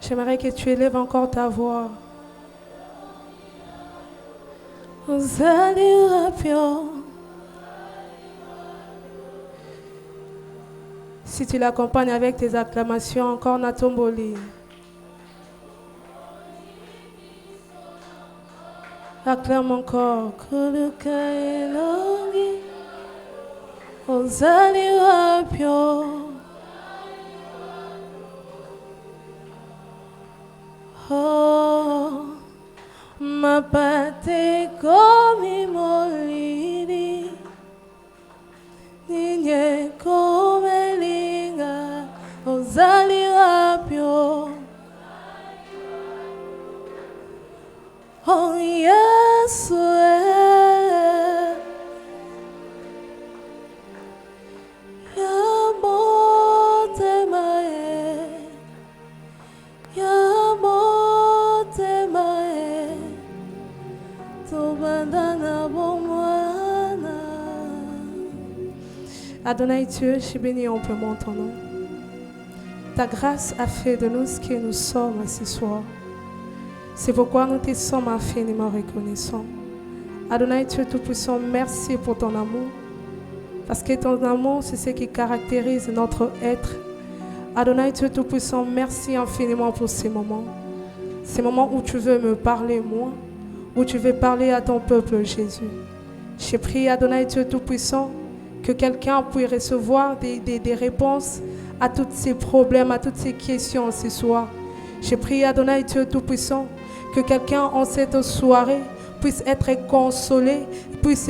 J'aimerais que tu élèves encore ta voix. Si tu l'accompagnes avec tes acclamations, encore Natomboli. Acclame encore. Oh, ma pate komi molini, ninye komelinga, ozali rapio. Oh, yes, Adonai Dieu, je bénis amplement ton nom. Ta grâce a fait de nous ce que nous sommes ce soir. C'est pourquoi nous te sommes infiniment reconnaissants. Adonai Dieu Tout-Puissant, merci pour ton amour. Parce que ton amour, c'est ce qui caractérise notre être. Adonai Dieu Tout-Puissant, merci infiniment pour ces moments. Ces moments où tu veux me parler, moi, où tu veux parler à ton peuple, Jésus. Je prie, Adonai Dieu Tout-Puissant, que quelqu'un puisse recevoir des réponses à tous ces problèmes, à toutes ces questions ce soir. Je prie, Adonai Dieu Tout-Puissant, que quelqu'un en cette soirée puisse être consolé, puisse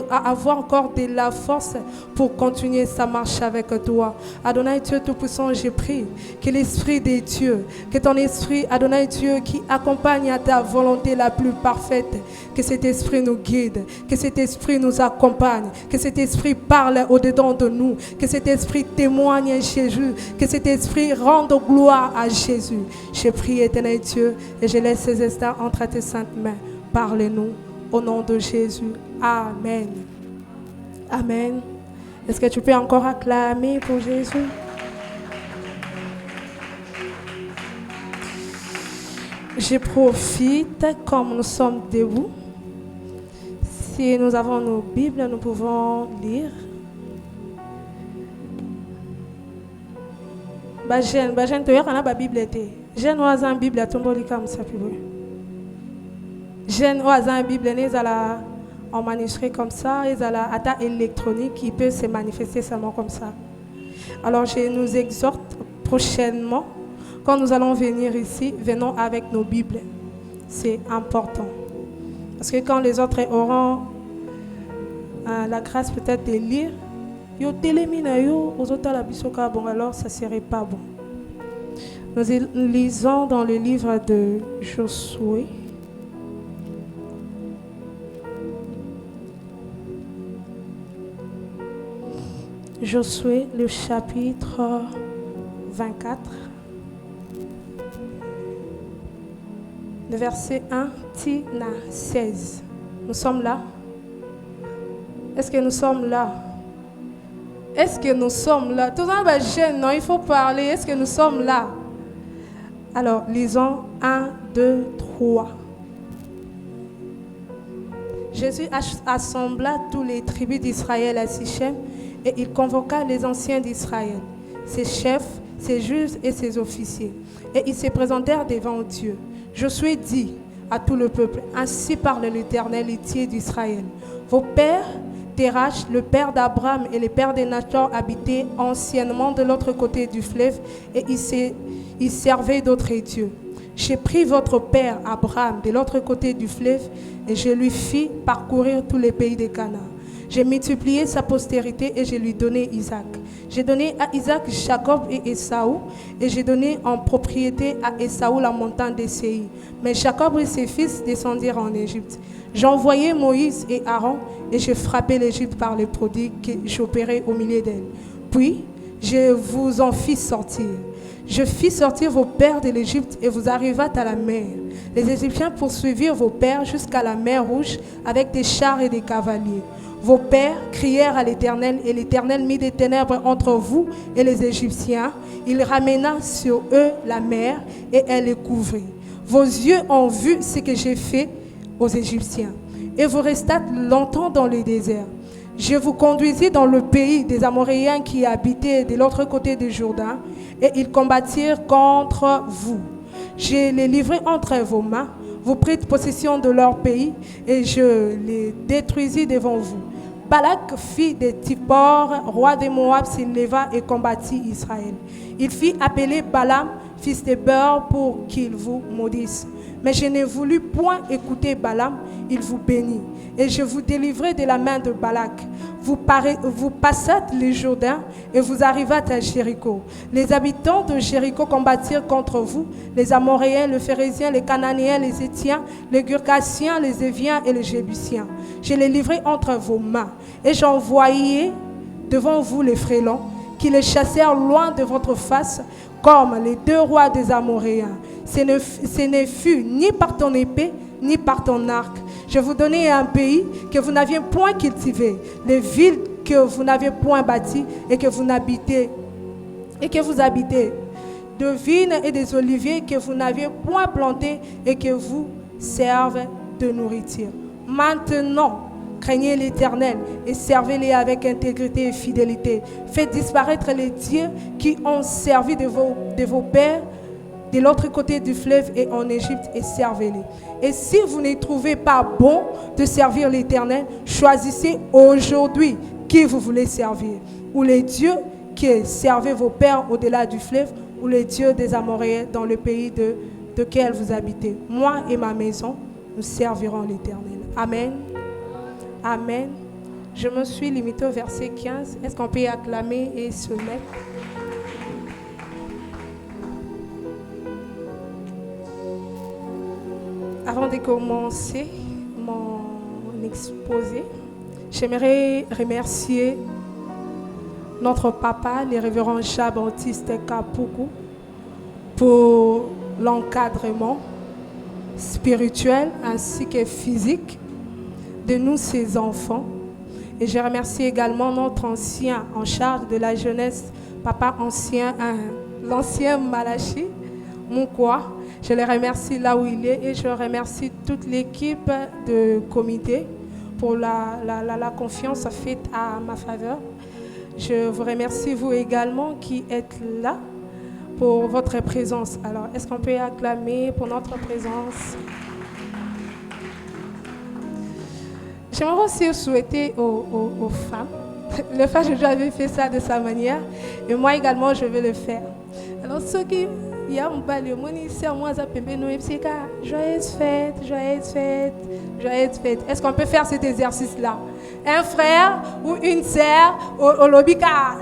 avoir encore de la force pour continuer sa marche avec toi. Adonai Dieu Tout-Puissant, je prie que l'Esprit de Dieu, que ton Esprit, Adonai Dieu, qui accompagne à ta volonté la plus parfaite, que cet Esprit nous guide, que cet Esprit nous accompagne, que cet Esprit parle au-dedans de nous, que cet Esprit témoigne à Jésus, que cet Esprit rende gloire à Jésus. Je prie, éternel Dieu, et je laisse ces instants entre tes saintes mains. Parlez-nous au nom de Jésus. Amen. Amen. Est-ce que tu peux encore acclamer pour Jésus? Je profite, comme nous sommes debout. Si nous avons nos Bibles, nous pouvons lire. Jeune, tu as la Bible. Jeune, tu as la Bible, tu as la Bible. Jeune oiseau Bible en manuscrit comme ça, ils ont à ta électronique qui peut se manifester seulement comme ça. Alors je nous exhorte prochainement, quand nous allons venir ici, venons avec nos Bibles. C'est important. Parce que quand les autres auront la grâce peut-être de lire, alors ça ne serait pas bon. Nous lisons dans le livre de Josué. Josué, le chapitre 24, le verset 1, Tina 16. Nous sommes là? Est-ce que nous sommes là? Est-ce que nous sommes là? Tout le monde est jeune, non? Il faut parler. Est-ce que nous sommes là? Alors, lisons 1, 2, 3. Jésus assembla tous les tribus d'Israël à Sichem. Et il convoqua les anciens d'Israël, ses chefs, ses juges et ses officiers. Et ils se présentèrent devant Dieu. Josué dit à tout le peuple, ainsi parle l'Éternel, Dieu d'Israël. Vos pères, Terach, le père d'Abraham et le père de Nachor, habitaient anciennement de l'autre côté du fleuve et ils servaient d'autres dieux. J'ai pris votre père Abraham de l'autre côté du fleuve et je lui fis parcourir tous les pays de Canaan. J'ai multiplié sa postérité et je lui donnai Isaac. J'ai donné à Isaac, Jacob et Ésaü, et j'ai donné en propriété à Ésaü la montagne des Séir. Mais Jacob et ses fils descendirent en Égypte. J'ai envoyé Moïse et Aaron, et j'ai frappé l'Égypte par les prodiges que j'opérais au milieu d'elle. Puis, je vous en fis sortir. Je fis sortir vos pères de l'Égypte et vous arrivâtes à la mer. Les Égyptiens poursuivirent vos pères jusqu'à la mer Rouge avec des chars et des cavaliers. Vos pères crièrent à l'Éternel et l'Éternel mit des ténèbres entre vous et les Égyptiens. Il ramena sur eux la mer et elle les couvrit. Vos yeux ont vu ce que j'ai fait aux Égyptiens et vous restâtes longtemps dans le désert. Je vous conduisis dans le pays des Amoréens qui habitaient de l'autre côté du Jourdain et ils combattirent contre vous. Je les livrai entre vos mains. Vous prîtes possession de leur pays et je les détruisis devant vous. Balak, fils de Tsippor, roi de Moab, s'éleva et combattit Israël. Il fit appeler Balaam, fils de Beor, pour qu'il vous maudisse. Mais je ne voulus point écouter Balaam, il vous bénit. Et je vous délivrai de la main de Balak. Vous passâtes le Jourdain et vous arrivâtes à Jéricho. Les habitants de Jéricho combattirent contre vous, les Amoréens, les Phérésiens, les Cananéens, les Étiens, les Girgasiens, les Éviens et les Jébusiens. Je les livrai entre vos mains et j'envoyai devant vous les frélons qui les chassèrent loin de votre face comme les deux rois des Amoréens. Ce ne fut ni par ton épée ni par ton arc. Je vous donnai un pays que vous n'aviez point cultivé, les villes que vous n'aviez point bâties et que vous habitez, de vignes et des oliviers que vous n'aviez point plantés et que vous servent de nourriture. Maintenant, craignez l'Éternel et servez-les avec intégrité et fidélité. Faites disparaître les dieux qui ont servi de vos pères de l'autre côté du fleuve et en Égypte et servez-les. Et si vous ne trouvez pas bon de servir l'Éternel, choisissez aujourd'hui qui vous voulez servir. Ou les dieux qui servaient vos pères au-delà du fleuve, ou les dieux des Amoréens dans le pays de lequel vous habitez. Moi et ma maison, nous servirons l'Éternel. Amen. Amen. Je me suis limitée au verset 15. Est-ce qu'on peut y acclamer et se mettre? Avant de commencer mon exposé, j'aimerais remercier notre papa, le révérend Jean-Baptiste Kapuku, pour l'encadrement spirituel ainsi que physique de nous, ses enfants. Et je remercie également notre ancien en charge de la jeunesse, papa ancien, l'ancien Malachi Moukwa. Je le remercie là où il est et je remercie toute l'équipe de comité pour la confiance faite à ma faveur. Je vous remercie vous également qui êtes là pour votre présence. Alors, est-ce qu'on peut acclamer pour notre présence? J'aimerais aussi souhaiter aux femmes. Le frère Jojo avait fait ça de sa manière et moi également je vais le faire. Alors ceux qui il y a un balai, joyeuse fête, joyeuse fête, joyeuse fête. Est-ce qu'on peut faire cet exercice-là? Un frère ou une sœur, au lobika,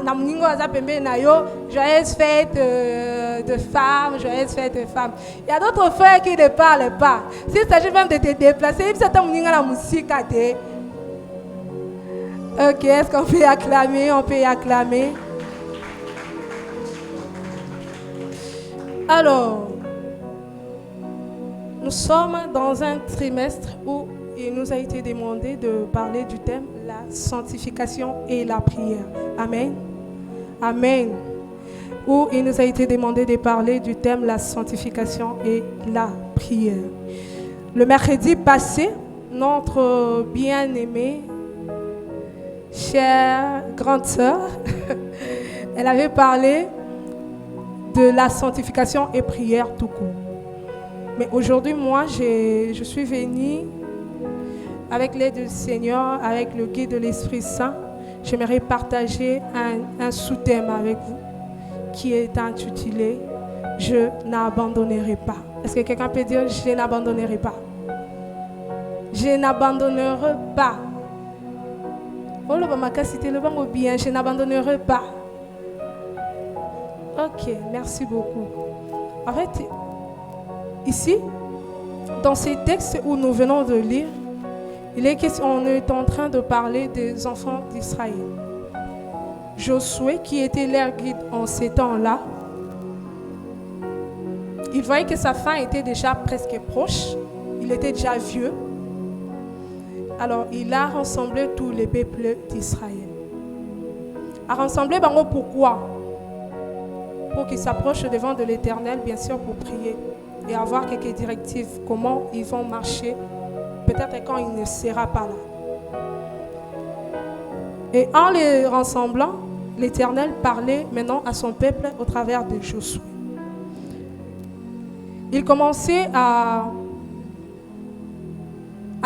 joyeuse fête de femmes, joyeuse fête de femmes. Il y a d'autres frères qui ne parlent pas. S'il s'agit même de te déplacer, il s'agit de la musique. Ok, est-ce qu'on peut acclamer? On peut acclamer. Alors, nous sommes dans un trimestre où il nous a été demandé de parler du thème la sanctification et la prière. Amen. Amen. Où il nous a été demandé de parler du thème la sanctification et la prière. Le mercredi passé, notre bien-aimée, chère grande sœur, elle avait parlé de la sanctification et prière tout court. Mais aujourd'hui, moi, je suis venue avec l'aide du Seigneur, avec le guide de l'Esprit Saint. J'aimerais partager un sous-thème avec vous qui est intitulé « Je n'abandonnerai pas ». Est-ce que quelqu'un peut dire « Je n'abandonnerai pas ». Je n'abandonnerai pas. Oh, le bien, je n'abandonnerai pas. Ok, merci beaucoup. En fait, ici, dans ces textes où nous venons de lire, on est en train de parler des enfants d'Israël. Josué, qui était leur guide en ces temps-là, il voyait que sa fin était déjà presque proche. Il était déjà vieux. Alors, il a rassemblé tous les peuples d'Israël. A rassemblé Bango pourquoi? Pour qu'ils s'approchent devant de l'Éternel, bien sûr, pour prier et avoir quelques directives, comment ils vont marcher, peut-être quand il ne sera pas là. Et en les rassemblant, l'Éternel parlait maintenant à son peuple au travers de Josué. Il commençait à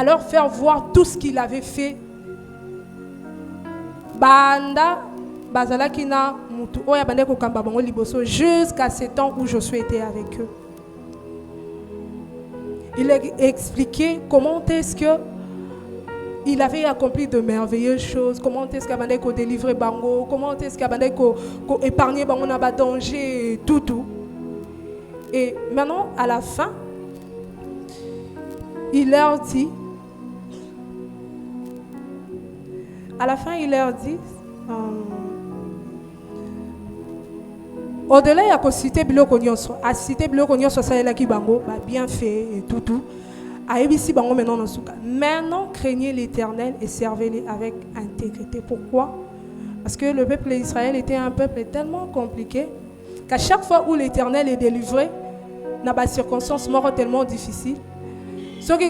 leur faire voir tout ce qu'il avait fait. Banda Bazalakina Mutu Oya Bande Kokamba Bango Liboso jusqu'à ce temps où Josué était avec eux. Il a expliqué comment est-ce que il avait accompli de merveilleuses choses, comment est-ce qu'il a délivré Bango, comment est-ce qu'il a épargné Bango dans le danger, tout. Et maintenant, à la fin, il leur dit, au-delà, il y a cité biloko nyonso, a cité biloko nyonso ça est là qui Bango, bien fait et tout. Maintenant, craignez l'Éternel et servez-le avec intégrité. Pourquoi? Parce que le peuple d'Israël était un peuple tellement compliqué qu'à chaque fois où l'Éternel est délivré, dans des circonstances tellement difficiles, ceux qui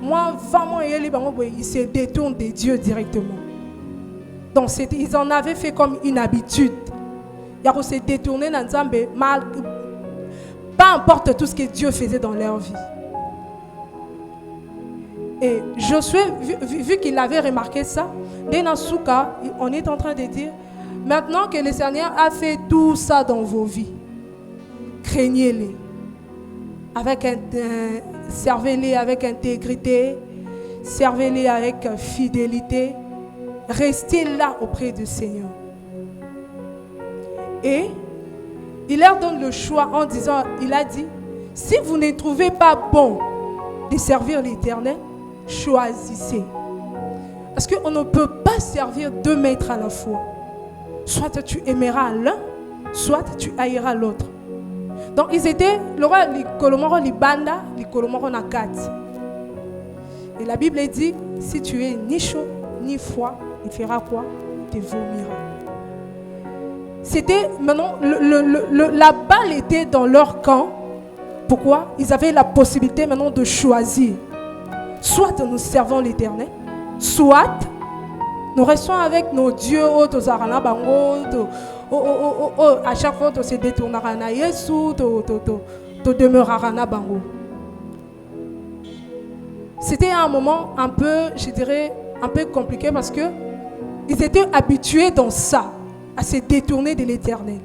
moi, vraiment, ils se détournent de Dieu directement. Donc, ils en avaient fait comme une habitude. Ils se détourner dans Nzambe, peu importe tout ce que Dieu faisait dans leur vie. Et Josué, vu qu'il avait remarqué ça, dès Nasuka, on est en train de dire, maintenant que le Seigneur a fait tout ça dans vos vies, craignez-les. Servez-les avec intégrité, servez-les avec fidélité, restez là auprès du Seigneur. Et il leur donne le choix en disant, il a dit, si vous ne trouvez pas bon de servir l'Éternel, choisissez. Parce qu'on ne peut pas servir deux maîtres à la fois. Soit tu aimeras l'un, soit tu haïras l'autre. Donc ils étaient, le roi Likolomoro Libanda, Likolomoro Nakati. Et la Bible dit, si tu es ni chaud, ni froid, il fera quoi? Il te vomira. C'était maintenant, la balle était dans leur camp. Pourquoi? Ils avaient la possibilité maintenant de choisir. Soit nous servons l'Éternel, soit nous restons avec nos dieux, à chaque fois on se détournera na Yesu, to demeurera na bango. C'était un moment un peu, je dirais, un peu compliqué parce que ils étaient habitués dans ça, à se détourner de l'Éternel.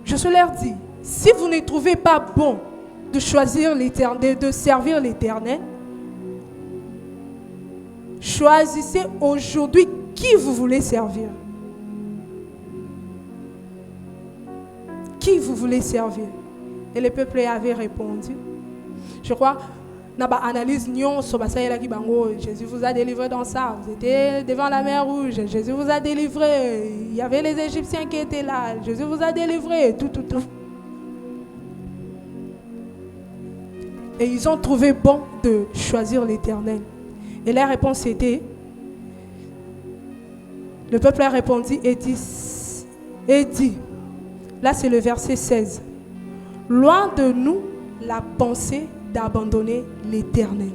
Je leur dis, si vous ne trouvez pas bon de choisir l'Éternel, de servir l'Éternel, choisissez aujourd'hui qui vous voulez servir. Qui vous voulez servir? Et le peuple avait répondu. Je crois, dans l'analyse, Jésus vous a délivré dans ça. Vous étiez devant la mer Rouge. Jésus vous a délivré. Il y avait les Égyptiens qui étaient là. Jésus vous a délivré. Tout. Et ils ont trouvé bon de choisir l'Éternel. Et la réponse était, le peuple a répondu et dit, là c'est le verset 16, loin de nous la pensée d'abandonner l'Éternel.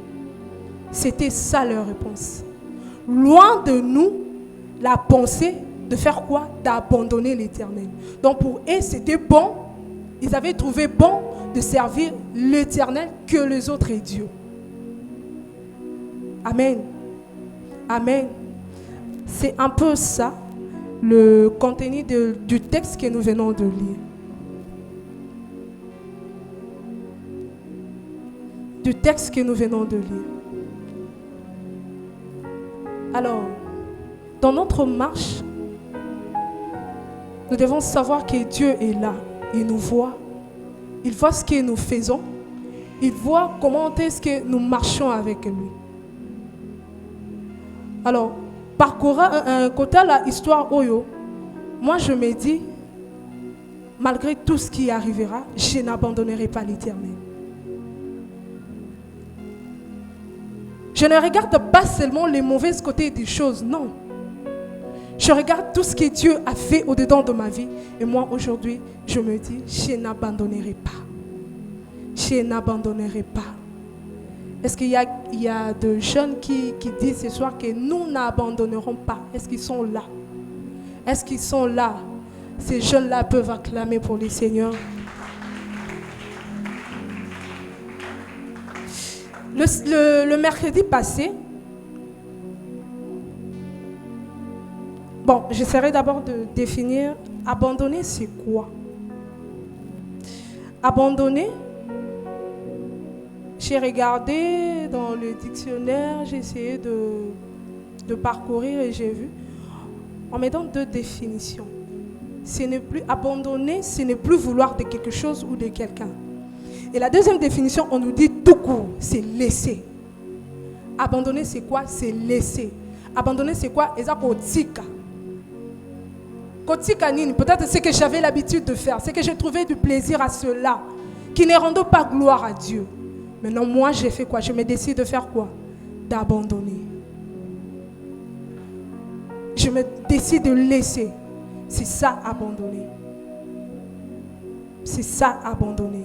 C'était ça leur réponse. Loin de nous la pensée de faire quoi? D'abandonner l'Éternel. Donc pour eux c'était bon, ils avaient trouvé bon de servir l'Éternel que les autres dieux. Amen. Amen. C'est un peu ça le contenu du texte que nous venons de lire. Du texte que nous venons de lire. Alors, dans notre marche, nous devons savoir que Dieu est là. Il nous voit. Il voit ce que nous faisons. Il voit comment est-ce que nous marchons avec lui. Alors, parcourir un côté la histoire Oyo, moi je me dis, malgré tout ce qui arrivera, je n'abandonnerai pas l'Éternel. Je ne regarde pas seulement les mauvais côtés des choses, non. Je regarde tout ce que Dieu a fait au-dedans de ma vie. Et moi, aujourd'hui, je me dis, je n'abandonnerai pas. Je n'abandonnerai pas. Est-ce qu'il y a de jeunes qui disent ce soir que nous n'abandonnerons pas? Est-ce qu'ils sont là? Est-ce qu'ils sont là? Ces jeunes-là peuvent acclamer pour le Seigneur. Le mercredi passé, bon, j'essaierai d'abord de définir abandonner, c'est quoi? Abandonner, j'ai regardé dans le dictionnaire, j'ai essayé de parcourir et j'ai vu, en mettant deux définitions. Ce n'est plus abandonner, ce n'est plus vouloir de quelque chose ou de quelqu'un. Et la deuxième définition, on nous dit tout court, c'est laisser. Abandonner, c'est quoi? C'est laisser. Abandonner, c'est quoi? Kotika. Kotika nini? Peut-être c'est que j'avais l'habitude de faire, c'est que j'ai trouvé du plaisir à cela, qui ne rendent pas gloire à Dieu. Maintenant, moi, j'ai fait quoi? Je me décide de faire quoi? D'abandonner. Je me décide de laisser. C'est ça, abandonner. C'est ça, abandonner.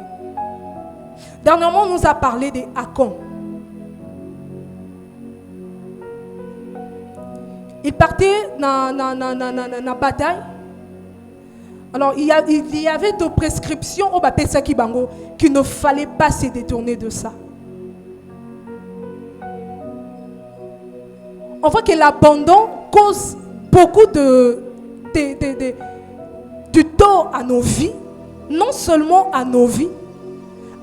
Dernièrement, on nous a parlé des Akon. Il partait dans la bataille. Alors, il y avait des prescriptions au Bapesa Kibango qu'il ne fallait pas se détourner de ça. On voit que l'abandon cause beaucoup du tort à nos vies, non seulement à nos vies,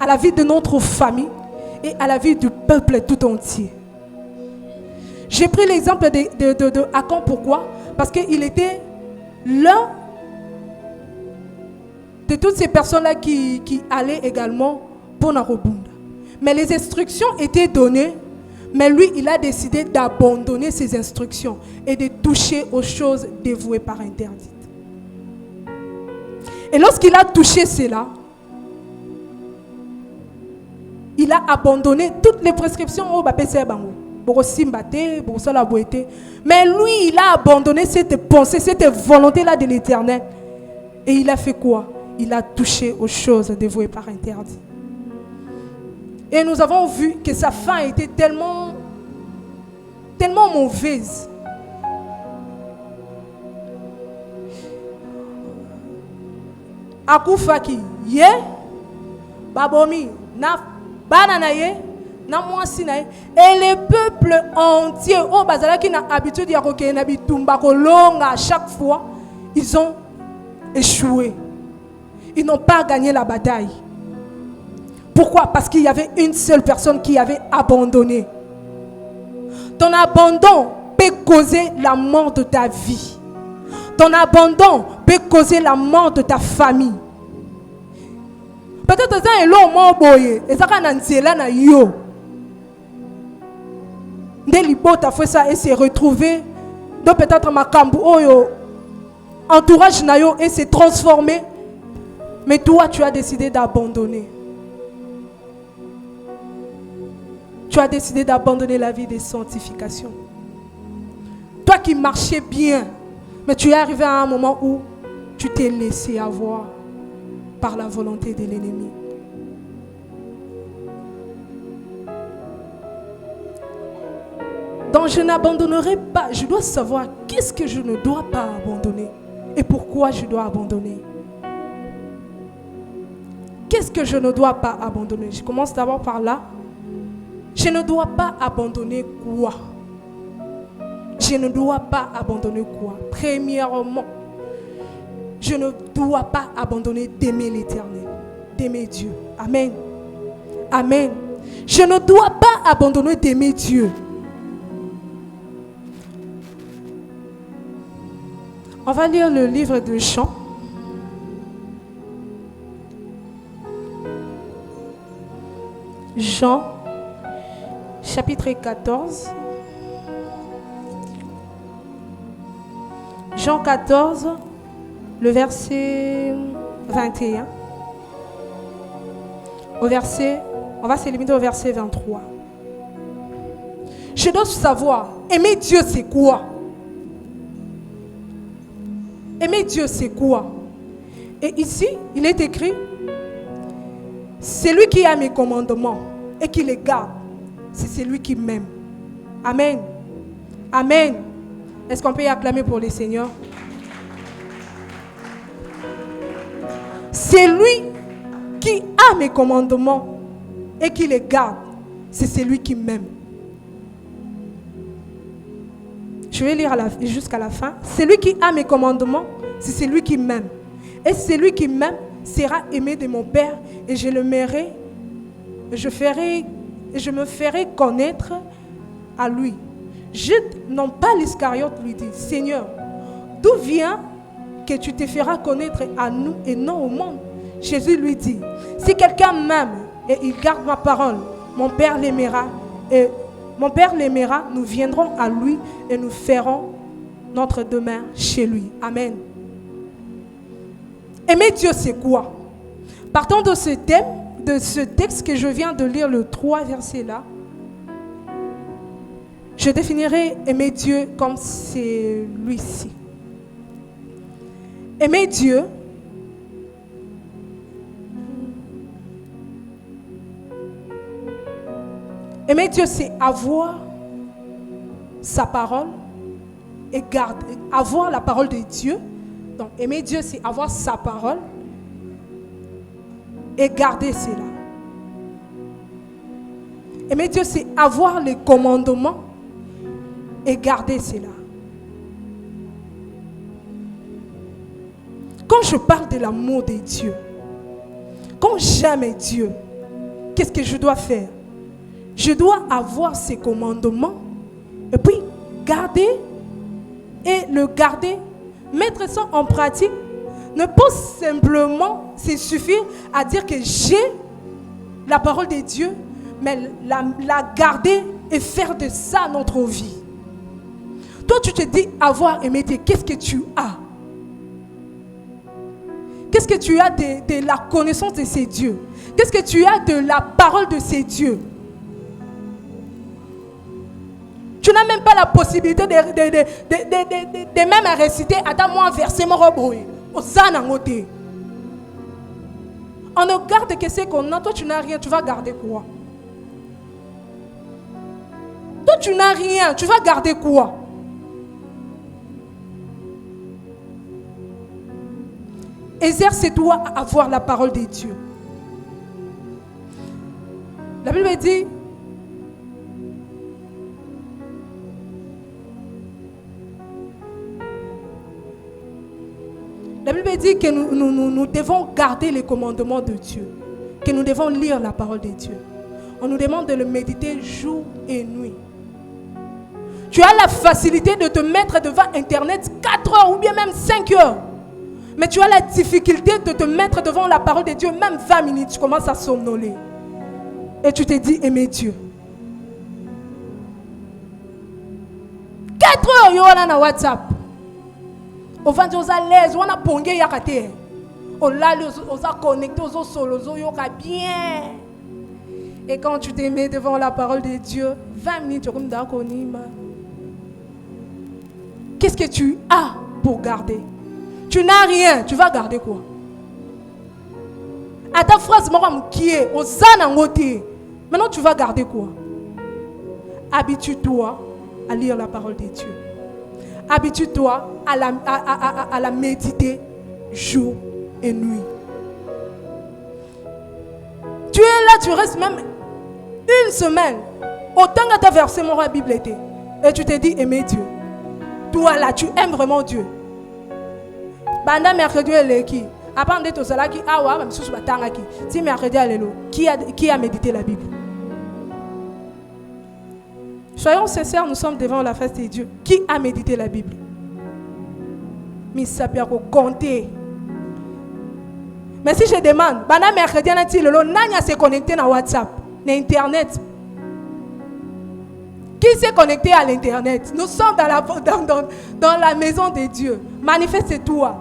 à la vie de notre famille et à la vie du peuple tout entier. J'ai pris l'exemple de Akon, pourquoi? Parce qu'il était l'un de toutes ces personnes-là qui allaient également pour Narobunda. Mais les instructions étaient données, mais lui, il a décidé d'abandonner ces instructions et de toucher aux choses dévouées par interdites. Et lorsqu'il a touché cela, il a abandonné toutes les prescriptions au Bapesa Bango. Mais lui, il a abandonné cette pensée, cette volonté-là de l'Éternel. Et il a fait quoi? Il a touché aux choses dévouées par interdit. Et nous avons vu que sa fin était tellement mauvaise. Akufaki, ye, babomi, na banana ye, na mwasi na ye. Et le peuple entier, oh bazala qui n'a habitude ya koke na bitumba kolonga à chaque fois, ils ont échoué. Ils n'ont pas gagné la bataille. Pourquoi? Parce qu'il y avait une seule personne qui avait abandonné. Ton abandon peut causer la mort de ta vie. Ton abandon peut causer la mort de ta famille. Peut-être que c'est un long mot boye. Et ça na yo. Ndelibota fait ça et s'est retrouvé. Donc peut-être ma kambu oyo entourage na yo et s'est transformé. Mais toi, tu as décidé d'abandonner. Tu as décidé d'abandonner la vie des sanctifications. Toi qui marchais bien, mais tu es arrivé à un moment où tu t'es laissé avoir par la volonté de l'ennemi. Donc je n'abandonnerai pas. Je dois savoir qu'est-ce que je ne dois pas abandonner et pourquoi je dois abandonner. Qu'est-ce que je ne dois pas abandonner? Je commence d'abord par là. Je ne dois pas abandonner quoi? Je ne dois pas abandonner quoi? Premièrement, je ne dois pas abandonner d'aimer l'Éternel, d'aimer Dieu. Amen. Amen. Je ne dois pas abandonner d'aimer Dieu. On va lire le livre de Jean. Jean, chapitre 14. Jean 14, le verset 21. On va se limiter au verset 23. Je dois savoir, aimer Dieu c'est quoi? Aimer Dieu c'est quoi? Et ici, il est écrit, celui qui a mes commandements et qui les garde, c'est celui qui m'aime. Amen. Amen. Est-ce qu'on peut y acclamer pour le Seigneur? Celui qui a mes commandements et qui les garde, c'est celui qui m'aime. Je vais lire jusqu'à la fin. Celui qui a mes commandements, c'est celui qui m'aime. Et celui qui m'aime sera aimé de mon Père, et je me ferai connaître à lui. Non pas l'Iscariote lui dit, Seigneur, d'où vient que tu te feras connaître à nous et non au monde? Jésus lui dit, si quelqu'un m'aime et il garde ma parole, mon Père l'aimera, et mon Père l'aimera, nous viendrons à lui et nous ferons notre demeure chez lui. Amen. Aimer Dieu, c'est quoi? Partons de ce thème, de ce texte que je viens de lire, le 3 verset là. Je définirai aimer Dieu comme celui-ci. Aimer Dieu, c'est avoir sa parole et garder, avoir la parole de Dieu. Donc, aimer Dieu, c'est avoir sa parole et garder cela. Aimer Dieu, c'est avoir les commandements et garder cela. Quand je parle de l'amour de Dieu, quand j'aime Dieu, qu'est-ce que je dois faire? Je dois avoir ses commandements et puis garder et le garder, mettre ça en pratique. Ne pas simplement se suffire à dire que j'ai la parole de Dieu, mais la garder et faire de ça notre vie. Toi, tu te dis avoir aimé Dieu. Qu'est-ce que tu as? Qu'est-ce que tu as de la connaissance de ces dieux? Qu'est-ce que tu as de la parole de ces dieux? Tu n'as même pas la possibilité de même à réciter. Attends-moi un verset, mon robot. On ne garde que ce qu'on a. Toi, tu n'as rien. Tu vas garder quoi? Toi, tu n'as rien. Tu vas garder quoi? Exerce-toi à avoir la parole de Dieu. La Bible dit, que nous devons garder les commandements de Dieu, que nous devons lire la parole de Dieu. On nous demande de le méditer jour et nuit. Tu as la facilité de te mettre devant Internet 4 heures ou bien même 5 heures. Mais tu as la difficulté de te mettre devant la parole de Dieu, même 20 minutes, tu commences à somnoler. Et tu te dis aimer Dieu. 4 heures, il y a na WhatsApp. Au vent, on a l'aise, on a pongé yakate. On a connecté, on a solo, on a bien. Et quand tu te mets devant la parole de Dieu, 20 minutes, tu es comme d'accord. Qu'est-ce que tu as pour garder? Tu n'as rien, tu vas garder quoi? À ta phrase, qui est au zanangoté. Maintenant, tu vas garder quoi? Habitue-toi à lire la parole de Dieu. Habitue-toi à la méditer jour et nuit. Tu es là, tu restes même une semaine. Autant que tu as versé mon Bible était. Et tu te dis aimer Dieu. Toi là, tu aimes vraiment Dieu. Banda mercredi est qui? Après de tout cela qui a wa même sous batanga qui. Si mercredi allélo, qui a médité la Bible? Soyons sincères, nous sommes devant la face de Dieu. Qui a médité la Bible? Mais ça peut compter. Mais si je demande, pendant mercredi, on s'est connecté à WhatsApp, à Internet. Qui s'est connecté à l'Internet? Nous sommes dans la maison de Dieu. Manifeste-toi.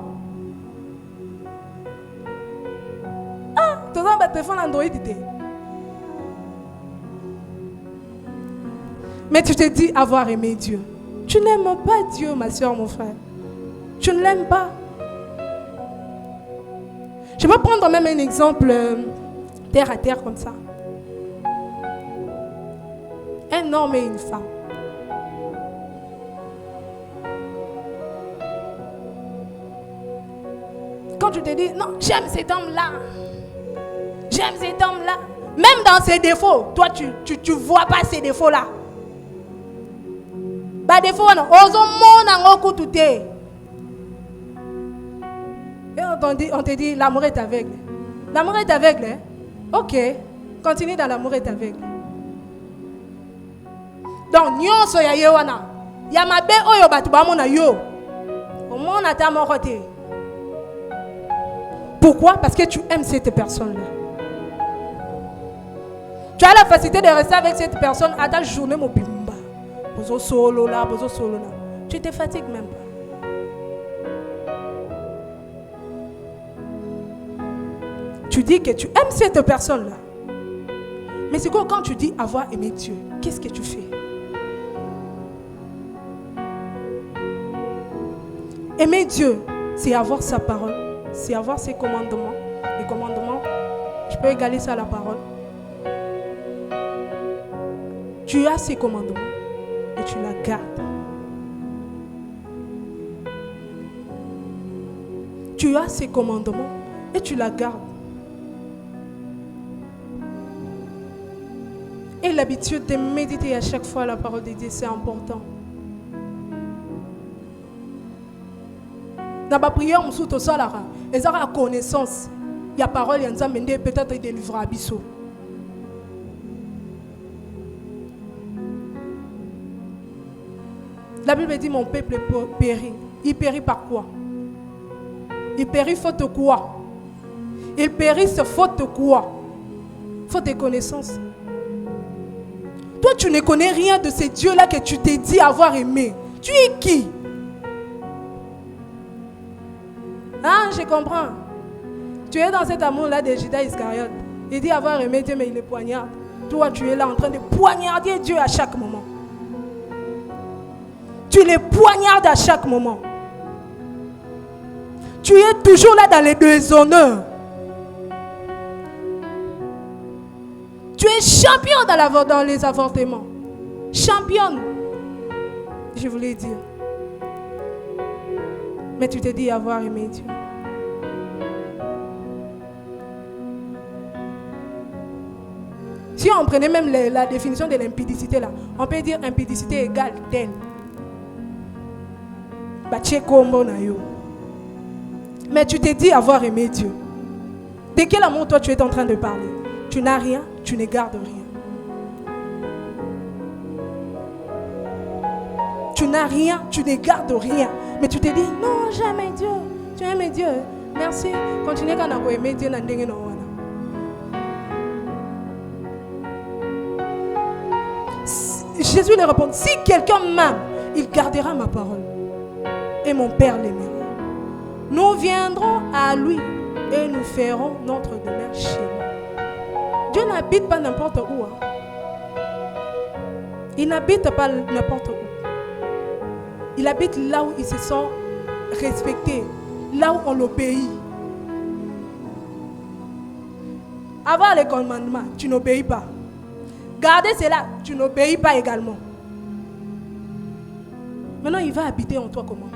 Ah, tu as un téléphone Android. Mais tu te dis avoir aimé Dieu. Tu n'aimes pas Dieu, ma soeur, mon frère. Tu ne l'aimes pas. Je vais prendre même un exemple terre à terre comme ça. Un homme et une femme. Quand tu te dis, non, j'aime cet homme-là. J'aime cet homme-là. Même dans ses défauts, toi, tu ne vois pas ses défauts-là. Bah, défaut, non. Et on te dit, l'amour est aveugle. L'amour est aveugle, hein? Ok. Continue dans l'amour est aveugle. Donc, nyonso ya yewana. Ya mabe oyo batu ba mona yo. Comment on attend mon côté? Pourquoi? Parce que tu aimes cette personne-là. Tu as la facilité de rester avec cette personne à ta journée mon bimba. Bozo solo là. Tu te fatigues même pas. Tu dis que tu aimes cette personne-là. Mais c'est quoi quand tu dis avoir aimé Dieu? Qu'est-ce que tu fais? Aimer Dieu, c'est avoir sa parole, c'est avoir ses commandements. Les commandements, je peux égaler ça à la parole. Tu as ses commandements et tu la gardes. Tu as ses commandements et tu la gardes. Et l'habitude de méditer à chaque fois la parole de Dieu, c'est important. Dans la prière, on soute au sol, et ça a la connaissance. Il y a parole, il y a un peut-être il délivre à Bissau. La Bible dit mon peuple périt. Il périt par quoi? Il périt faute de quoi? Il périt faute de quoi? Faute de connaissance. Toi, tu ne connais rien de ces dieux-là que tu t'es dit avoir aimé. Tu es qui? Ah, je comprends. Tu es dans cet amour-là de Judas Iscariote. Il dit avoir aimé Dieu, mais il le poignarde. Toi, tu es là en train de poignarder Dieu à chaque moment. Tu les poignardes à chaque moment. Tu es toujours là dans les déshonneurs. Tu es champion dans les avortements. Championne. Je voulais dire. Mais tu te dis avoir aimé Dieu. Si on prenait même la définition de l'impudicité là, on peut dire impudicité égale tel. Mais tu te dis avoir aimé Dieu. De quel amour toi tu es en train de parler? Tu n'as rien, tu ne gardes rien. Tu n'as rien, tu ne gardes rien. Mais tu te dis, non, j'aime Dieu. Tu aimes Dieu. Merci. Continue quand on a aimé Dieu. Jésus lui répond, si quelqu'un m'aime, il gardera ma parole. Et mon Père l'aimera. Nous viendrons à lui et nous ferons notre demeure chez lui. Dieu n'habite pas n'importe où. Il n'habite pas n'importe où. Il habite là où il se sent respecté, là où on l'obéit. Avoir les commandements, tu n'obéis pas. Garder cela, tu n'obéis pas également. Maintenant, il va habiter en toi comment?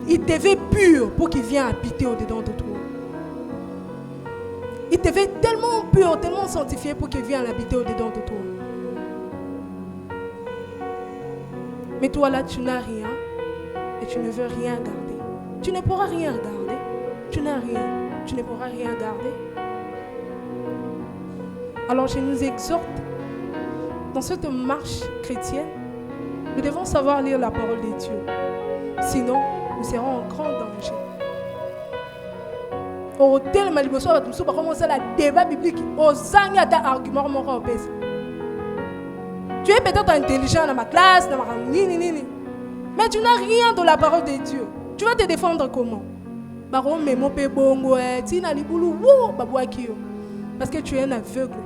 Il te veut pur pour qu'il vienne habiter au-dedans de toi. Il te veut tellement pur, tellement sanctifié pour qu'il vienne habiter au-dedans de toi. Mais toi là, tu n'as rien et tu ne veux rien garder. Tu ne pourras rien garder. Tu n'as rien. Tu ne pourras rien garder. Alors je nous exhorte dans cette marche chrétienne, nous devons savoir lire la parole de Dieu. Sinon, nous serons en grand danger. Au tel maliboso, nous va commencer le débat biblique. Au sang, il y a des arguments. Tu es peut-être intelligent dans ma classe, dans ma mais tu n'as rien de la parole de Dieu. Tu vas te défendre comment? Parce que tu es un aveugle.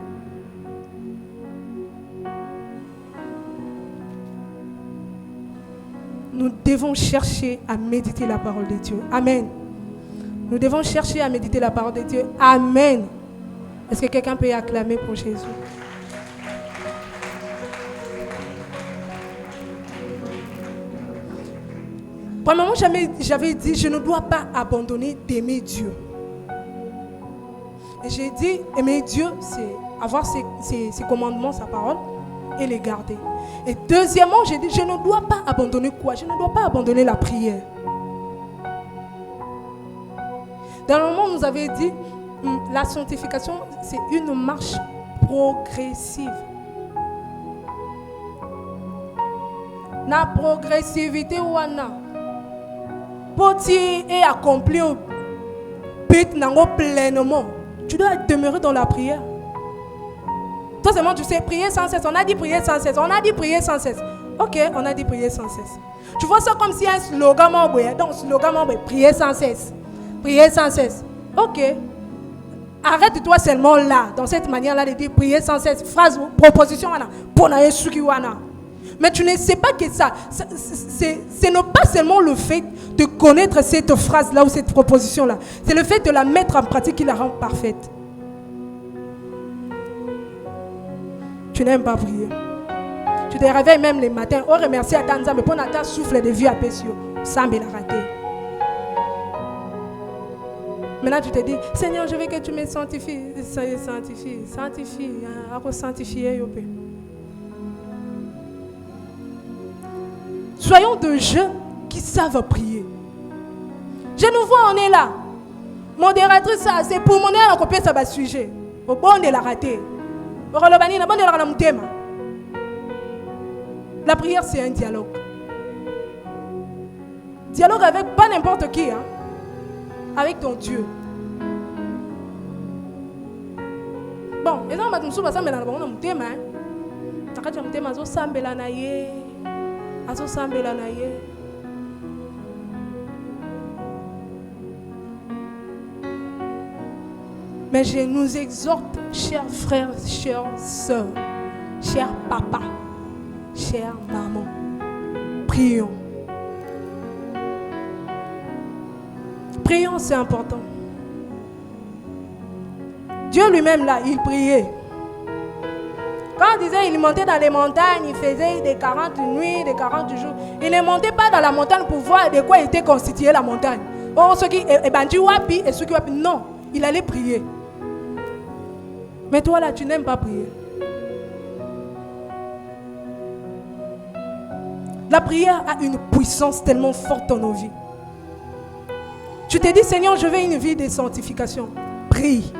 Nous devons chercher à méditer la parole de Dieu. Amen. Nous devons chercher à méditer la parole de Dieu. Amen. Est-ce que quelqu'un peut acclamer pour Jésus? Premièrement, j'avais dit, je ne dois pas abandonner d'aimer Dieu. Et j'ai dit, aimer Dieu, c'est avoir ses commandements, sa parole, et les garder. Et deuxièmement, j'ai dit, je ne dois pas abandonner quoi? Je ne dois pas abandonner la prière. Dans le moment où nous avait dit, la sanctification, c'est une marche progressive. La progressivité, wana. Pour et accomplir but pleinement, tu dois demeurer dans la prière. Toi seulement tu sais prier sans cesse. On a dit prier sans cesse. On a dit prier sans cesse. Ok, on a dit prier sans cesse. Tu vois ça comme si un slogan donc slogan prier sans cesse. Prier sans cesse. Ok. Arrête-toi seulement là, dans cette manière-là de dire prier sans cesse. Phrase, proposition, pour n'aller sukiwana. Mais tu ne sais pas que ça, ce n'est pas seulement le fait de connaître cette phrase-là ou cette proposition-là. C'est le fait de la mettre en pratique qui la rend parfaite. Tu n'aimes pas prier. Tu te réveilles même les matins. Oh, remercie à Tanza, mais pour ta souffle de vie à Pessio. Sans bien la rater. Maintenant, tu te dis, Seigneur, je veux que tu me sanctifies. Sanctifie. À quoi sanctifier, Yopé? Soyons de jeunes qui savent prier. Je nous vois, on est là. Modératrice, ça, c'est pour mon air, on copie ça va sujet. Au bon de la rater. La prière, c'est un dialogue. Dialogue avec pas n'importe qui, hein? Avec ton Dieu. Bon, et là, on va nous souvenir ça, mais là, on a un thème, hein? Tu as un thème, mais je nous exhorte, chers frères, chères sœurs, chers papas, chères mamans, prions. Prions, c'est important. Dieu lui-même, là, il priait. Quand on disait il montait dans les montagnes, il faisait des 40 nuits, des 40 jours. Il ne montait pas dans la montagne pour voir de quoi était constituée la montagne. Oh, ceux qui bandit wapi et ceux qui wapi. Non, il allait prier. Mais toi là, tu n'aimes pas prier. La prière a une puissance tellement forte dans nos vies. Tu te dis, Seigneur, je veux une vie de sanctification. Prie.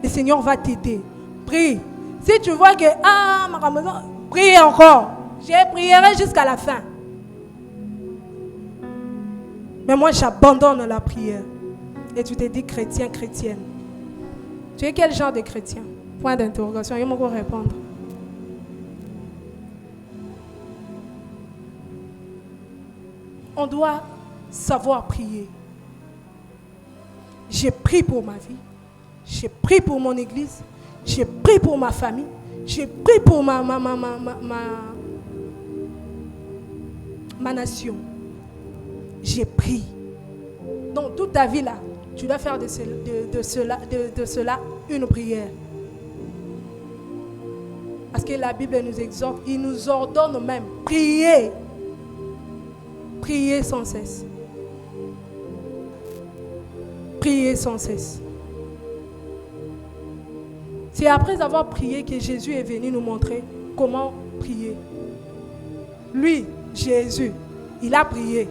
Le Seigneur va t'aider. Prie. Si tu vois que, ma maison, prie encore. Je prierai jusqu'à la fin. Mais moi, j'abandonne la prière. Et tu te dis, chrétien, chrétienne. Tu es quel genre de chrétien? Point d'interrogation. Il m'a répondre. On doit savoir prier. J'ai prié pour ma vie. J'ai prié pour mon église. J'ai prié pour ma famille. J'ai prié pour ma nation. J'ai prié. Donc toute ta vie là, tu dois faire de cela une prière. Parce que la Bible nous exhorte, il nous ordonne même, priez. Priez sans cesse. Priez sans cesse. C'est après avoir prié que Jésus est venu nous montrer comment prier. Lui, Jésus, il a prié.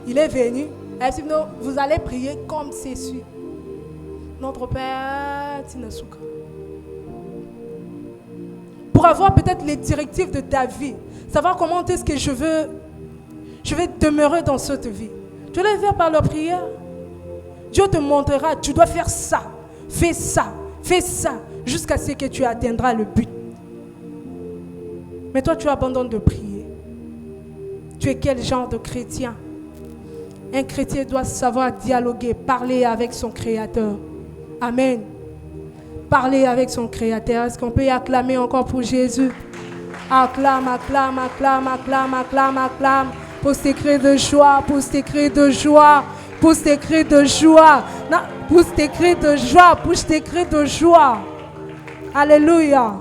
Il est venu. Il dit, non, vous allez prier comme ceci. Notre Père, Tinasuka. pour avoir peut-être les directives de ta vie. Savoir comment est-ce que je vais demeurer dans cette vie. Tu dois le faire par la prière. Dieu te montrera, tu dois faire ça, fais ça, jusqu'à ce que tu atteindras le but. Mais toi, tu abandonnes de prier. Tu es quel genre de chrétien? Un chrétien doit savoir dialoguer, parler avec son Créateur. Amen. Parler avec son Créateur. Est-ce qu'on peut y acclamer encore pour Jésus? Acclame, acclame, acclame, acclame, acclame, acclame. Pour tes cris de joie, pour tes cris de joie, pour tes cris de joie. Non, pour tes cris de joie, pour tes cris de joie. Alléluia.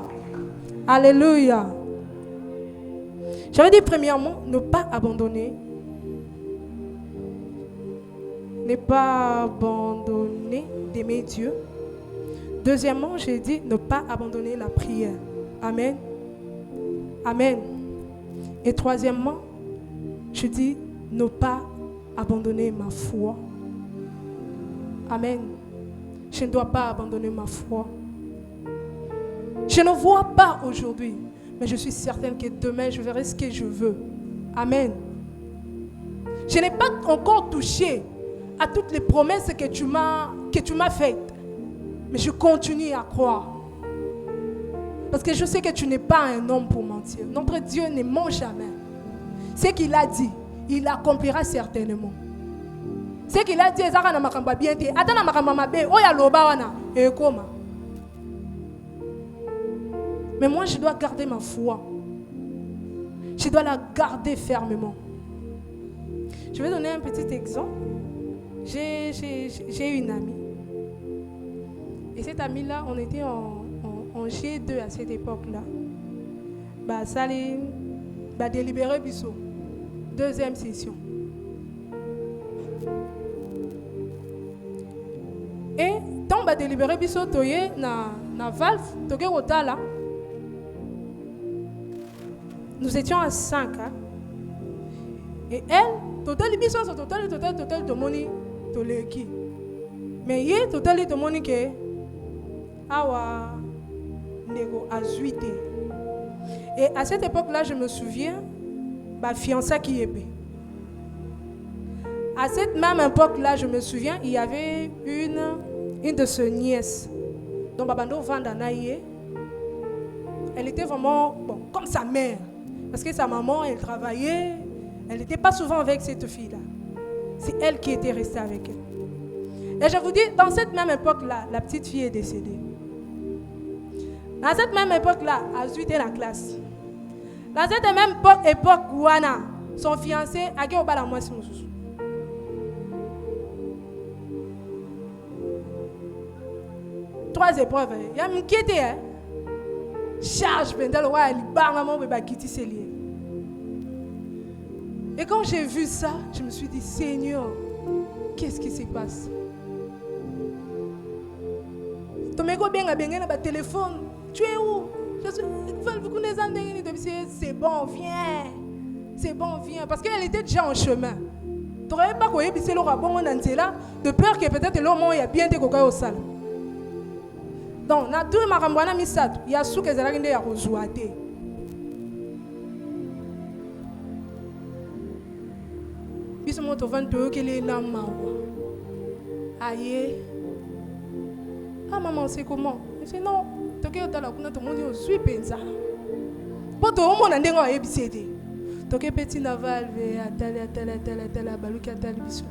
Alléluia. J'avais dit premièrement, ne pas abandonner. Ne pas abandonner d'aimer Dieu. Deuxièmement, j'ai dit ne pas abandonner la prière. Amen. Amen. Et troisièmement, je dis ne pas abandonner ma foi. Amen. Je ne dois pas abandonner ma foi. Je ne vois pas aujourd'hui, mais je suis certaine que demain, je verrai ce que je veux. Amen. Je n'ai pas encore touché à toutes les promesses que tu m'as faites. Mais je continue à croire. Parce que je sais que tu n'es pas un homme pour mentir. Notre Dieu ne ment jamais. Ce qu'il a dit, il accomplira certainement. Ce qu'il a dit, mais moi, je dois garder ma foi. Je dois la garder fermement. Je vais donner un petit exemple. J'ai une amie. Et cette amie-là, on était en G2 à cette époque-là. Ça allait délibérer Bissot. Deuxième session. Et quand on délibérer Bissot, toye na valve, toye otala. Nous étions à 5. Hein? Et elle, total Bissot, total de money, toleki. Mais hier, total de money que awa nego azuité. Et à cette époque-là, je me souviens, ma fiancée qui est. À cette même époque-là, je me souviens, il y avait une de ses nièces, dont Babando Vandanaye. Elle était vraiment comme sa mère. Parce que sa maman, elle travaillait, elle n'était pas souvent avec cette fille-là. C'est elle qui était restée avec elle. Et je vous dis, dans cette même époque-là, la petite fille est décédée. Dans cette même époque-là, elle était la classe. Dans cette même époque, Gouana, son fiancé, a gagné au bas la moitié. Trois épreuves. Il y a une quête. Charge, et quand j'ai vu ça, je me suis dit, Seigneur, qu'est-ce qui se passe? Téléphone, tu es où? C'est bon, viens. C'est bon, viens. Parce qu'elle était déjà en chemin. Tu n'aurais pas connu de peur que peut-être l'homme a bien été au salle. Donc, na tout marambwana misatu, ya suke zalaki nde ya kozwa te. Biso moto vanto kele na mawa. Aye. Ah maman, c'est comment? Je dis non, toke otala kuna to moni ozwi penza. Poto omona ndenga wa ebisete. Toke petit naval ve atala baluki atali biso.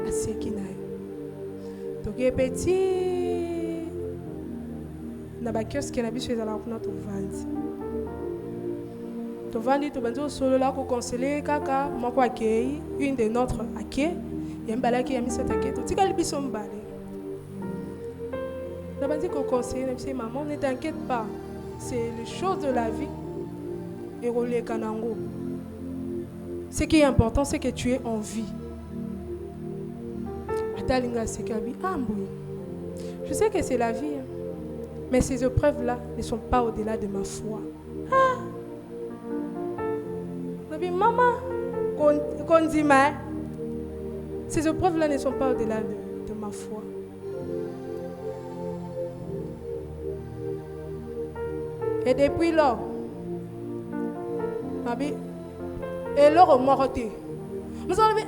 Aseki na yo. Toke petit na ba kiosque na biso ezala kuna tovandi tobanzi solo la ko conseiller kaka moko akei une de notre ake yembalaki ya miso take to tikali biso mbale na banzi ko conseiller na biso maman ne t'inquiète pas, c'est les choses de la vie et relé kanango. Ce qui est important, c'est que tu es en vie. Atalinga sekabi amboui. Je sais que c'est la vie. Mais ces épreuves-là ne sont pas au-delà de ma foi. Ah! Maman, qu'on dit, mais ces épreuves-là ne sont pas au-delà de ma foi. Et depuis lors, et l'or morté. Nous avons dit,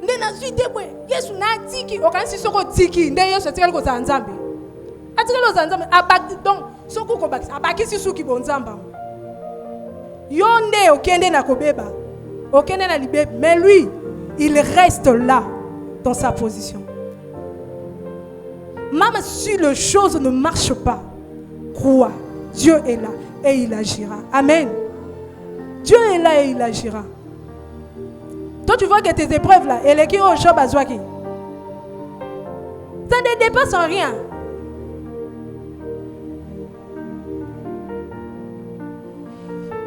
ndena suite bwe Yesu na tiki okansi soko tiki nde Yesu atikali ko zanzambe atikali zanzambe abaki donc soko ko bakisa abaki sisuki bonzamba yonde okende na kobeba okende na libebe mais lui il reste là dans sa position. Même si les choses ne marchent pas, crois, Dieu est là et il agira. Amen. Dieu est là et il agira. Toi, tu vois que tes épreuves là, et les qui ont job à Zouaki, ça ne dépasse en rien.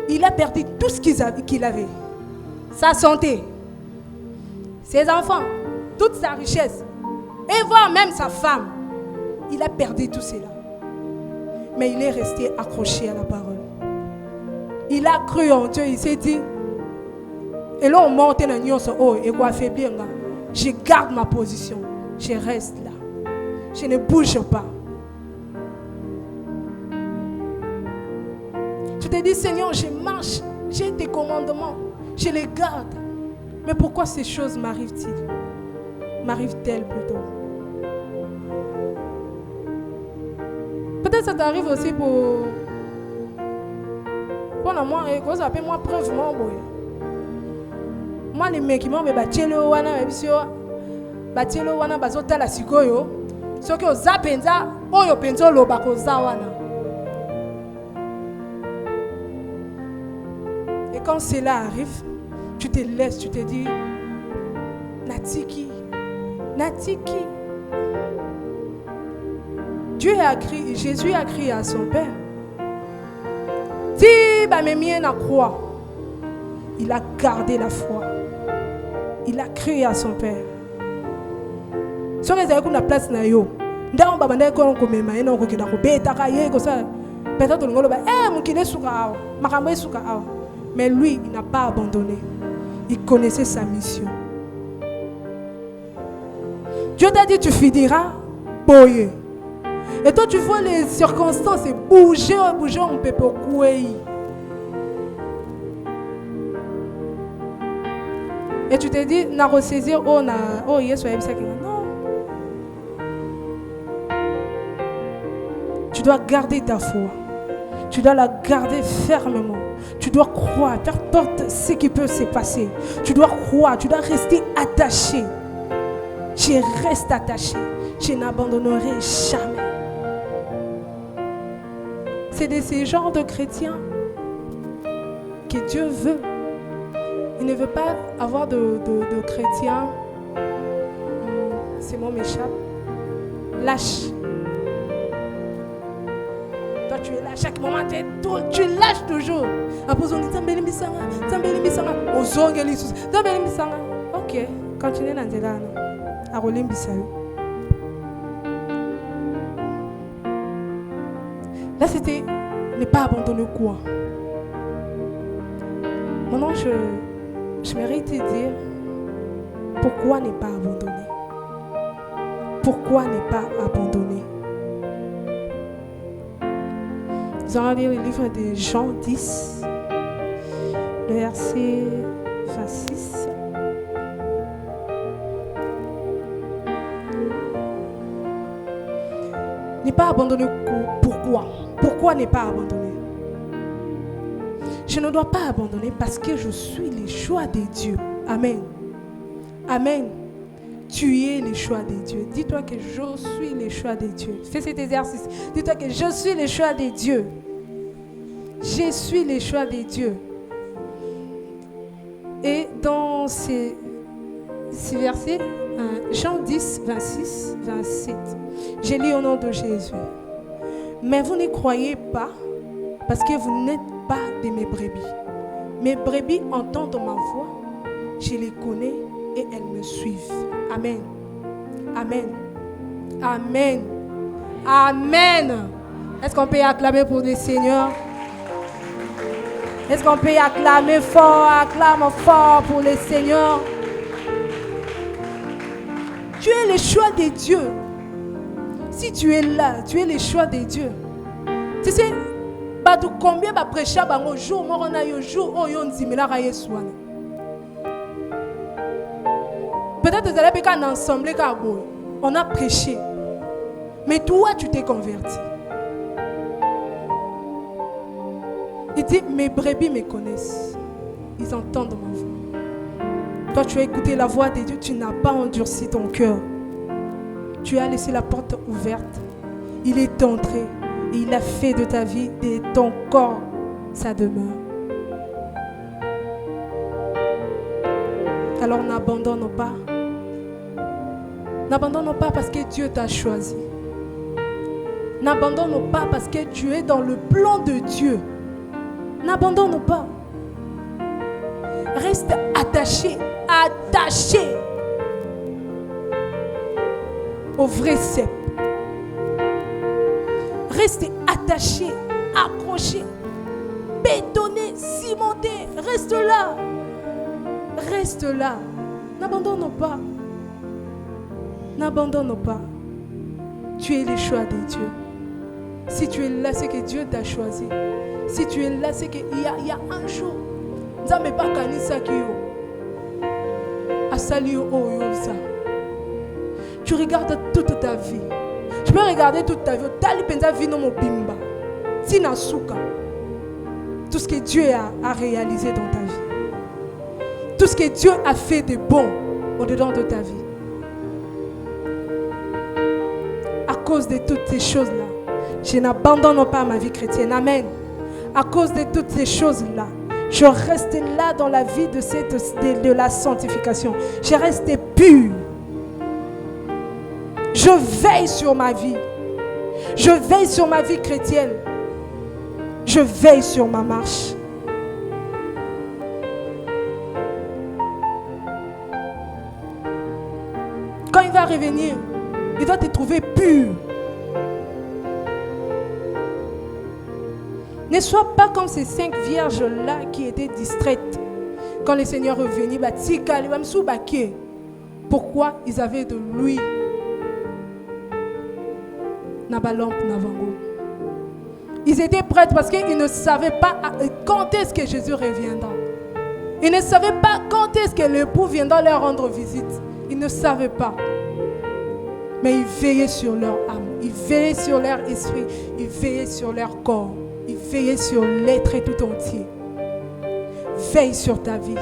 Il a perdu tout ce qu'il avait. Sa santé, ses enfants, toute sa richesse, et voire même sa femme. Il a perdu tout cela. Mais il est resté accroché à la parole. Il a cru en Dieu, il s'est dit, et là on monte dans l'union, et quoi affaiblir là. Je garde ma position, je reste là. Je ne bouge pas. Tu te dis, Seigneur, je marche, j'ai tes commandements, je les garde. Mais pourquoi ces choses m'arrivent-elles plutôt? Peut-être ça t'arrive aussi pour moi, et ça appelle moi preuve, moi les mecs qui m'ont batelo wana ebisio batelo wana bazota la sikoyo soki oza penza oyo penzo loba koza wana. Et quand cela arrive, tu te laisses, tu te dis Natiki. Dieu a crié, Jésus a crié à son Père. Si ba me mien na croix, il a gardé la foi. Il a crié à son Père. Si on est na place na yo, ndao baba ndai ko komema ena ko kida ko beta ka ye ko ça. Peut-être ngolo ba mukile suka awa, makambo suka awa. Mais lui, il n'a pas abandonné. Il connaissait sa mission. Dieu t'a dit tu finiras boyer. Et toi tu vois les circonstances bouger, on peut pas courir. Et tu te dis, na ressaisir, yes, non. Tu dois garder ta foi. Tu dois la garder fermement. Tu dois croire, peu importe ce qui peut se passer. Tu dois croire, tu dois rester attaché. Je reste attaché. Je n'abandonnerai jamais. C'est de ces genres de chrétiens que Dieu veut. Il ne veut pas avoir de chrétiens, ces mots m'échappent, lâches. Toi tu es là, chaque moment tu lâches toujours. Ok, continuez dans ce là. Là c'était ne pas abandonner quoi. Maintenant je mérite de dire pourquoi ne pas abandonner. Pourquoi ne pas abandonner? Nous allons lire le livre de Jean 10, le verset 26. Ne pas abandonner pourquoi? Pourquoi ne pas abandonner? Je ne dois pas abandonner parce que je suis le choix de Dieu. Amen. Amen. Tu es le choix de Dieu. Dis-toi que je suis le choix de Dieu. Fais cet exercice. Dis-toi que je suis le choix de Dieu. Je suis le choix de Dieu. Et dans ces versets, Jean 10, 26, 27, j'ai lu au nom de Jésus. Mais vous ne croyez pas parce que vous n'êtes pas de mes brebis. Mes brebis entendent ma voix, je les connais et elles me suivent. Amen. Amen. Amen. Amen. Est-ce qu'on peut acclamer pour le Seigneur? Est-ce qu'on peut acclamer fort, acclame fort pour le Seigneur? Tu es le choix de Dieu. Si tu es là, tu es le choix de Dieu. Tu sais, Bato combien va prêcher bango jour moko na yo jour oh yo ndimela Yesu wana. Peut-être que vous avez ensemble on a prêché. Mais toi tu t'es converti. Il dit mes brebis me connaissent. Ils entendent ma voix. Toi tu as écouté la voix de Dieu, tu n'as pas endurci ton cœur. Tu as laissé la porte ouverte. Il est entré et il a fait de ta vie, de ton corps, sa demeure. Alors n'abandonne pas. N'abandonne pas parce que Dieu t'a choisi. N'abandonne pas parce que tu es dans le plan de Dieu. N'abandonne pas. Reste attaché, attaché au vrai cep. Reste attaché, accroché, bétonné, cimenté. Reste là. Reste là. N'abandonne pas. N'abandonne pas. Tu es le choix de Dieu. Si tu es là, c'est que Dieu t'a choisi. Si tu es là, c'est qu'il y a un jour. Tu regardes toute ta vie. Tu peux regarder toute ta vie. Tout ce que Dieu a réalisé dans ta vie. Tout ce que Dieu a fait de bon au-dedans de ta vie. À cause de toutes ces choses-là, je n'abandonne pas ma vie chrétienne. Amen. À cause de toutes ces choses-là, je reste là dans la vie de la sanctification. Je reste pur. Je veille sur ma vie. Je veille sur ma vie chrétienne. Je veille sur ma marche. Quand il va revenir, il doit te trouver pur. Ne sois pas comme ces 5 vierges-là qui étaient distraites. Quand le Seigneur est venu, pourquoi ils avaient de l'huile dans la lampe. Ils étaient prêts parce qu'ils ne savaient pas quand est-ce que Jésus reviendra. Ils ne savaient pas quand est-ce que l'époux viendra leur rendre visite. Ils ne savaient pas. Mais ils veillaient sur leur âme. Ils veillaient sur leur esprit. Ils veillaient sur leur corps. Ils veillaient sur l'être tout entier. Veille sur ta vie.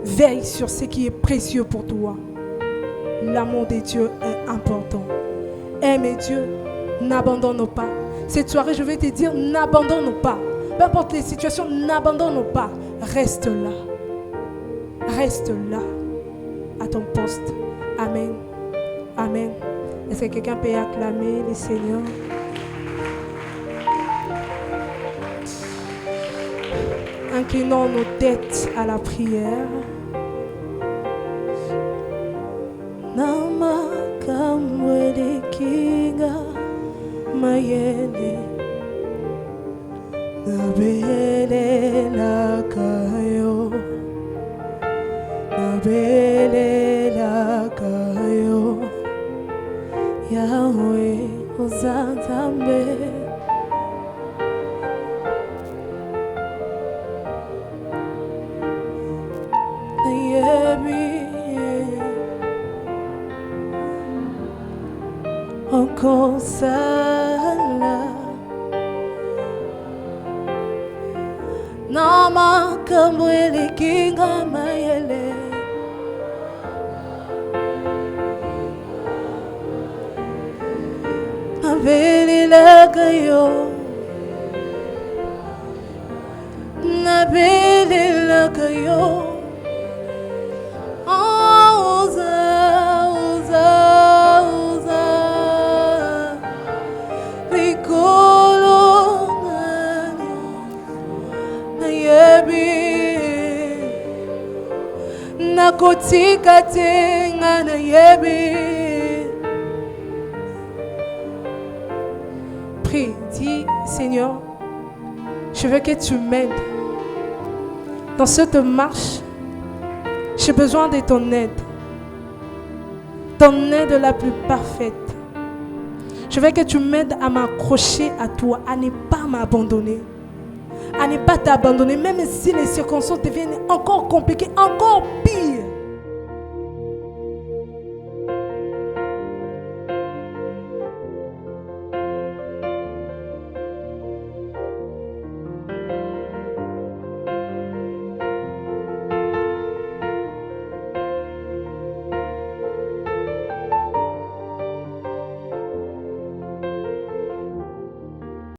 Veille sur ce qui est précieux pour toi. L'amour de Dieu est important. Aime Dieu, n'abandonne pas. Cette soirée, je vais te dire, n'abandonne pas. Peu importe les situations, n'abandonne pas. Reste là. Reste là, à ton poste. Amen. Amen. Est-ce que quelqu'un peut acclamer le Seigneur? Inclinons nos têtes à la prière. Nama kamwele kinga mayele nabele lakayo nabele lakayo Yahweh uzantambe Consala Nama kamwele kinga mayele Nabeli lakayo Nabeli lakayo Nakotika tenga na yebi. Prie, dis Seigneur, je veux que tu m'aides dans cette marche. J'ai besoin de ton aide la plus parfaite. Je veux que tu m'aides à m'accrocher à toi, à ne pas pas m'abandonner, à ne pas t'abandonner, même si les circonstances deviennent encore compliquées, encore pire.